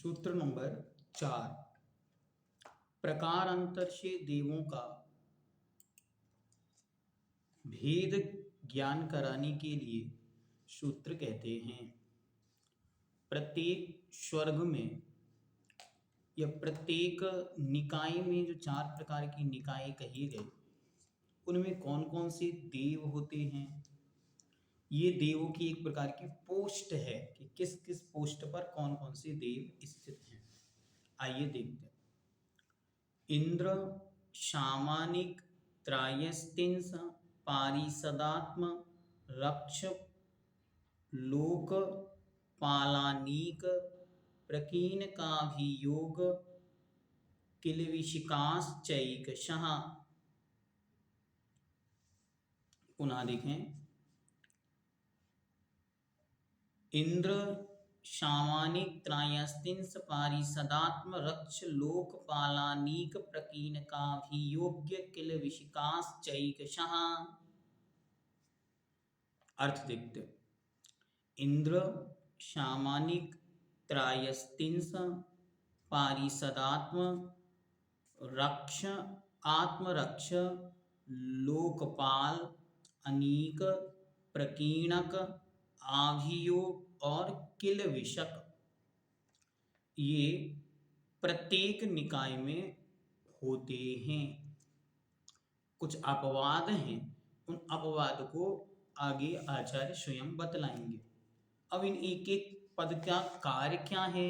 सूत्र नंबर 4। प्रकार अंतर से देवों का भेद ज्ञान कराने के लिए सूत्र कहते हैं। प्रत्येक स्वर्ग में या प्रत्येक निकाय में जो 4 प्रकार की निकाय कही गई, उनमें कौन कौन से देव होते हैं, ये देवों की एक प्रकार की पोस्ट है कि किस किस पोस्ट पर कौन कौन से देव स्थित हैं। आइए देखते हैं। इंद्र सामानिक त्रायस्तिंस पारिषदात्म रक्ष लोक पालानीक प्रकीन काभियोग किलविशिकास चैकशः। पुनः देखें। इंद्र सामानिक त्रायस्तिंस पारिषदात्म रक्ष लोक पालानीक प्रकीन काभियोग्य किलविशिकास चैकशः। अर्थ देखते। इंद्र सामानिक त्रायस्तिंस पारिषदात्म रक्ष आत्मरक्ष लोकपाल अनीक प्रकीणक आभियोग और किलविशक, ये प्रत्येक निकाय में होते हैं। कुछ अपवाद हैं, उन अपवाद को आगे आचार्य स्वयं बतलाएंगे। अब इन एक एक पद का कार्य क्या है,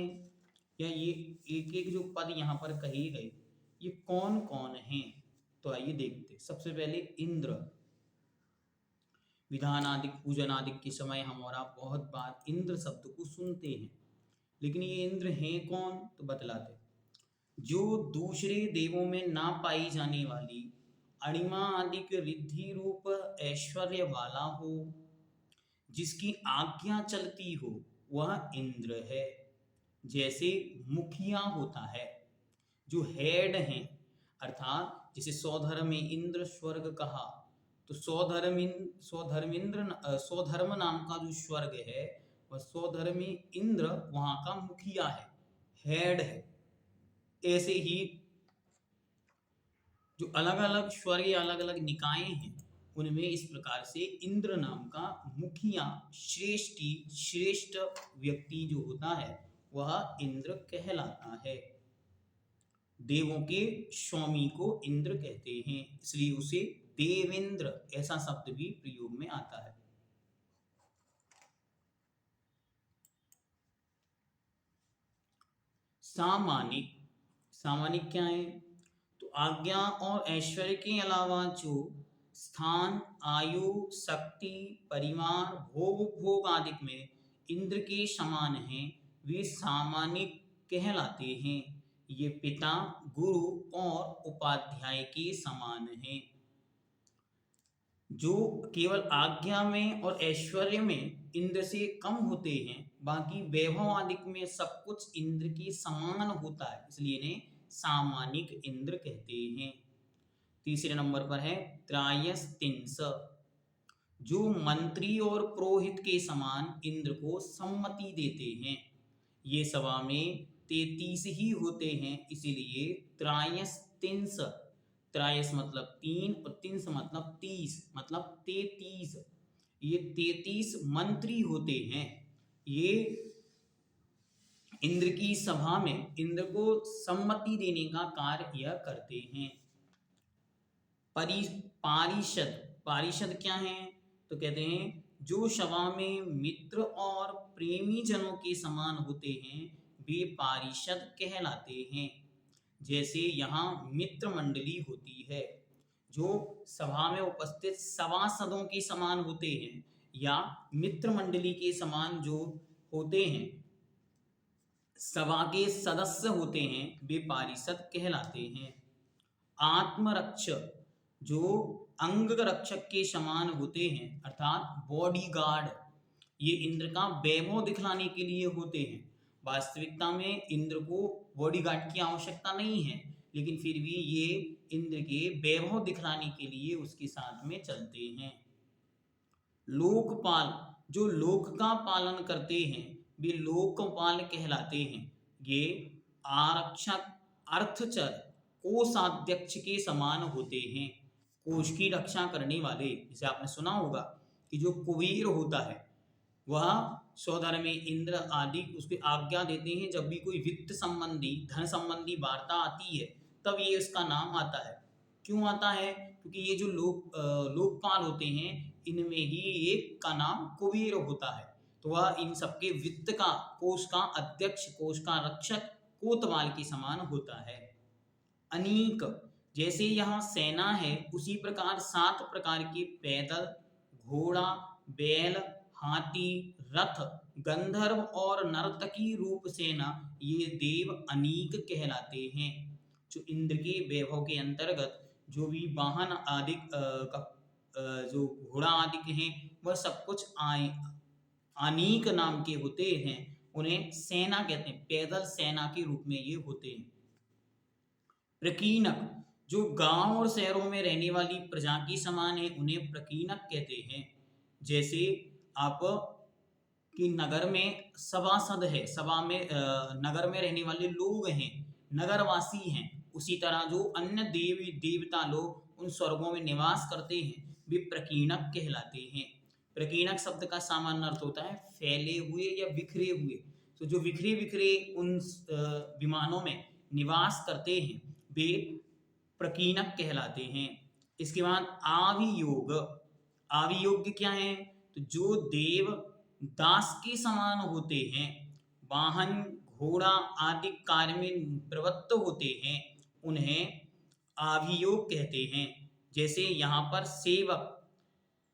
या ये एक एक जो पद यहाँ पर कहे गए ये कौन कौन हैं, तो आइए देखते। सबसे पहले इंद्र। विधान आदि पूजन आदि के समय हमारा बहुत बार इंद्र शब्द को सुनते हैं, लेकिन ये इंद्र हैं कौन, तो बतलाते। जो दूसरे देवों में ना पाई जाने वाली अणिमा आदि के रिद्धि रूप ऐश्वर्य वाला हो, जिसकी आज्ञा चलती हो, वह इंद्र है। जैसे मुखिया होता है, जो हेड हैं, अर्थात जैसे सौधर्म में इंद्र स्वर्ग कहा, तो सौधर्म नाम का जो स्वर्ग है वह सौधर्मी इंद्र वहां का मुखिया है, हेड है। ऐसे ही जो अलग अलग स्वर्ग अलग अलग निकाय हैं, उनमें इस प्रकार से इंद्र नाम का मुखिया श्रेष्ठ व्यक्ति जो होता है वह इंद्र कहलाता है। देवों के स्वामी को इंद्र कहते हैं, इसलिए उसे देवेंद्र ऐसा शब्द भी प्रयोग में आता है। सामानिक क्या है, तो आज्ञा और ऐश्वर्य के अलावा जो स्थान आयु शक्ति परिवार भोग आदि में इंद्र के समान हैं, वे सामानिक कहलाते हैं। ये पिता गुरु और उपाध्याय के समान हैं। जो केवल आज्ञा में और ऐश्वर्य में इंद्र से कम होते हैं, बाकी वैभव आदि में सब कुछ इंद्र के समान होता है, इसलिए इन्हें सामानिक इंद्र कहते हैं। तीसरे नंबर पर है त्रायस्तिंस। जो मंत्री और पुरोहित के समान इंद्र को सम्मति देते हैं। ये सभा में 33 ही होते हैं, इसीलिए त्रायस्तिंस। त्रायस मतलब 3 और तिंस मतलब 30, मतलब 33। ये 33 मंत्री होते हैं। ये इंद्र की सभा में इंद्र को सम्मति देने का कार्य यह करते हैं। पारिषद क्या है, तो कहते हैं जो सभा में मित्र और प्रेमी जनों के समान होते हैं, वे पारिषद कहलाते हैं। जैसे यहाँ मित्र मंडली होती है, जो सभा में उपस्थित सभासदों के समान होते हैं, या मित्र मंडली के समान जो होते हैं, सभा के सदस्य होते हैं, वे पारिषद कहलाते हैं। आत्मरक्ष, जो अंग रक्षक के समान होते हैं, अर्थात बॉडीगार्ड, ये इंद्र का वैभव दिखलाने के लिए होते हैं। वास्तविकता में इंद्र को बॉडीगार्ड की आवश्यकता नहीं है, लेकिन फिर भी ये इंद्र के वैभव दिखलाने के लिए उसके साथ में चलते हैं। लोकपाल, जो लोक का पालन करते हैं, वे लोकपाल कहलाते हैं। ये आरक्षक अर्थचर कोषाध्यक्ष के समान होते हैं। कोष की रक्षा करने वाले, जैसे आपने सुना होगा कि जो कुबेर होता है वह स्वधर्म में इंद्र आदि उसकी आज्ञा देते हैं। जब भी कोई वित्त संबंधी धन संबंधी वार्ता आती है तब ये उसका नाम आता है। क्यों आता है? क्योंकि ये जो लोकपाल होते हैं इनमें ही एक का नाम कुबेर होता है। तो वह इन सबके वित्त का, कोष का अध्यक्ष, कोष का रक्षक कोतवाल के समान होता है। अनीक, जैसे यहाँ सेना है उसी प्रकार 7 प्रकार के पैदल, घोड़ा, बैल, हाथी, रथ, गंधर्व और नर्तकी रूप सेना ये देव अनीक कहलाते हैं। जो इंद्र के वैभव के अंतर्गत जो भी वाहन आदि जो घोड़ा आदि के हैं वह सब कुछ अनीक नाम के होते हैं। उन्हें सेना कहते हैं, पैदल सेना के रूप में ये होते हैं। प्रकीनक, जो गांव और शहरों में रहने वाली प्रजा की समान है उन्हें प्रकीनक कहते हैं। जैसे आप कि नगर में सभासद है, सभा में नगर में रहने वाले लोग हैं, नगरवासी हैं, उसी तरह जो अन्य देवी देवता लोग उन स्वर्गों में निवास करते हैं वे प्रकीणक कहलाते हैं। प्रकीणक शब्द का सामान्य अर्थ होता है फैले हुए या बिखरे हुए। तो जो बिखरे बिखरे उन विमानों में निवास करते हैं वे प्रकीणक कहलाते हैं। इसके बाद आवियोग। आवियोग क्या है? तो जो देव दास के समान होते हैं, वाहन, घोड़ा आदि कार्य में प्रवृत्त होते हैं, उन्हें आभियोग कहते हैं। जैसे यहाँ पर सेवक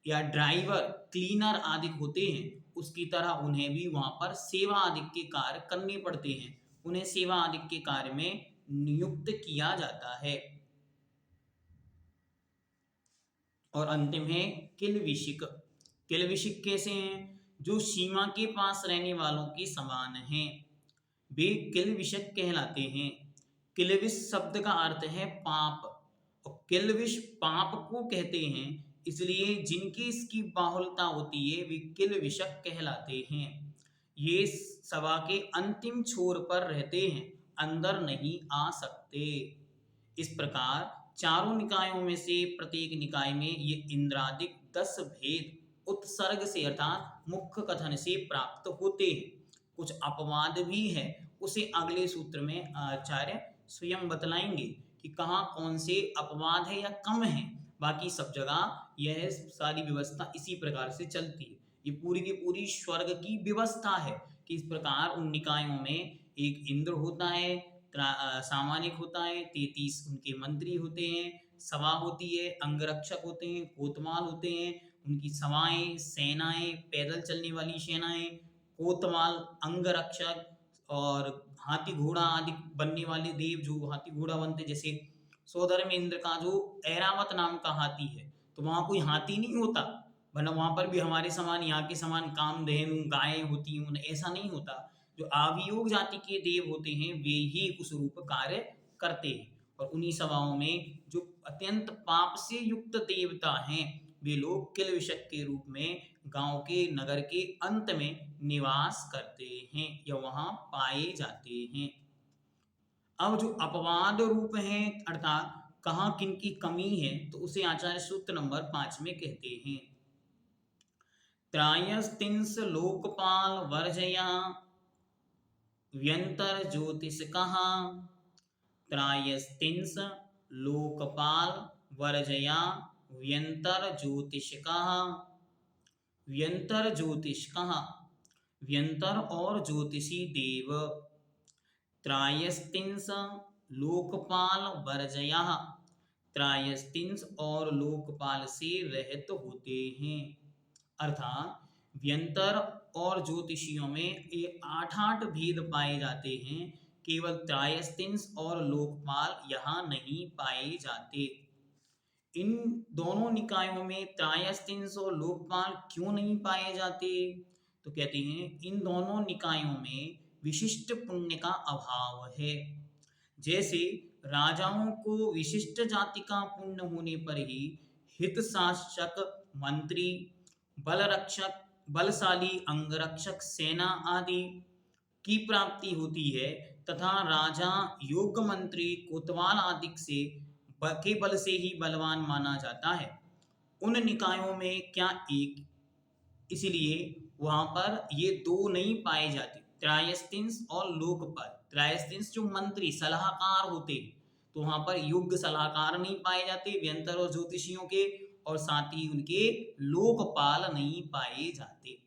या ड्राइवर, क्लीनर आदि होते हैं, उसकी तरह उन्हें भी वहाँ पर सेवा आदि के कार्य करने पड़ते हैं, उन्हें सेवा आदि के कार्य में नियुक्त किया जाता है। और अंतिम है किलविशिक। किलविशिक कैसे हैं? जो सीमा के पास रहने वालों के समान हैं, वे किलविशक कहलाते हैं। किलविश शब्द का अर्थ है पाप, और किलविश पाप को कहते हैं, इसलिए जिनकी इसकी बाहुलता होती है वे किलविशक कहलाते हैं। ये सभा के अंतिम छोर पर रहते हैं, अंदर नहीं आ सकते। इस प्रकार चारों निकायों में से प्रत्येक निकाय में ये इंद्रादिक 10 भेद उत्सर्ग से अर्थात मुख्य कथन से प्राप्त होते हैं। कुछ अपवाद भी है, उसे अगले सूत्र में आचार्य स्वयं बतलाएंगे कि कहाँ कौन से अपवाद है या कम है। बाकी सब जगह यह सारी व्यवस्था इसी प्रकार से चलती है। ये पूरी की पूरी स्वर्ग की व्यवस्था है कि इस प्रकार उन निकायों में एक इंद्र होता है, सामानिक होता है, 33 उनके मंत्री होते हैं, सभा होती है, अंगरक्षक होते हैं, कोतवाल होते हैं, उनकी सभाएं, सेनाएं, पैदल चलने वाली सेनाएं, कोतवाल, अंगरक्षक और हाथी घोड़ा आदि बनने वाले देव जो हाथी घोड़ा बनते, जैसे सोदर में इंद्र का जो ऐरावत नाम का हाथी है, तो वहाँ कोई हाथी नहीं होता, वरना वहाँ पर भी हमारे समान, यहाँ के समान कामधेनु गायें होती हैं, ऐसा नहीं होता। जो आवियोग जाति के देव होते हैं वे ही उस रूप कार्य करते हैं। और उन्हीं सभाओं में जो अत्यंत पाप से युक्त देवता हैं वे लोग किलविशक के रूप में गांव के, नगर के अंत में निवास करते हैं या वहां पाए जाते हैं। अब जो अपवाद रूप हैं अर्थात कहाँ किन की कमी है, तो उसे आचार्य सूत्र नंबर 5 में कहते हैं। त्रायस्तिंस लोकपाल वर्जया व्यंतर ज्योतिष कहा। त्रायस्तिंस लोकपाल वर्जया व्यंतर ज्योतिष कहा। व्यंतर ज्योतिष कहा, व्यंतर और ज्योतिषी देव। त्रायस्तिंस लोकपाल वर्जया, त्रायस्तिंस और लोकपाल से रहित होते हैं। अर्थात व्यंतर और ज्योतिषियों में ये 8 भेद पाए जाते हैं, केवल त्रायस्तिंस और लोकपाल यहाँ नहीं पाए जाते। इन दोनों निकायों में त्रायस्तिंस और लोकपाल क्यों नहीं पाए जाते? तो कहते हैं इन दोनों निकायों में विशिष्ट पुण्य का अभाव है। जैसे राजाओं को विशिष्ट जाति का पुण्य होने पर ही हित शासक, मंत्री, बल रक्षक, बलशाली अंगरक्षक, सेना आदि की प्राप्ति होती है, तथा राजा योग मंत्री कोतवाल आदि से के बल से ही बलवान माना जाता है। उन निकायों में क्या एक, इसलिए वहां पर ये दो नहीं पाए जाते, त्रायस्तिंस और लोकपाल। त्रायस्तिंस जो मंत्री सलाहकार होते हैं, तो वहां पर युग सलाहकार नहीं पाए जाते व्यंतर और ज्योतिषियों के, और साथ ही उनके लोकपाल नहीं पाए जाते।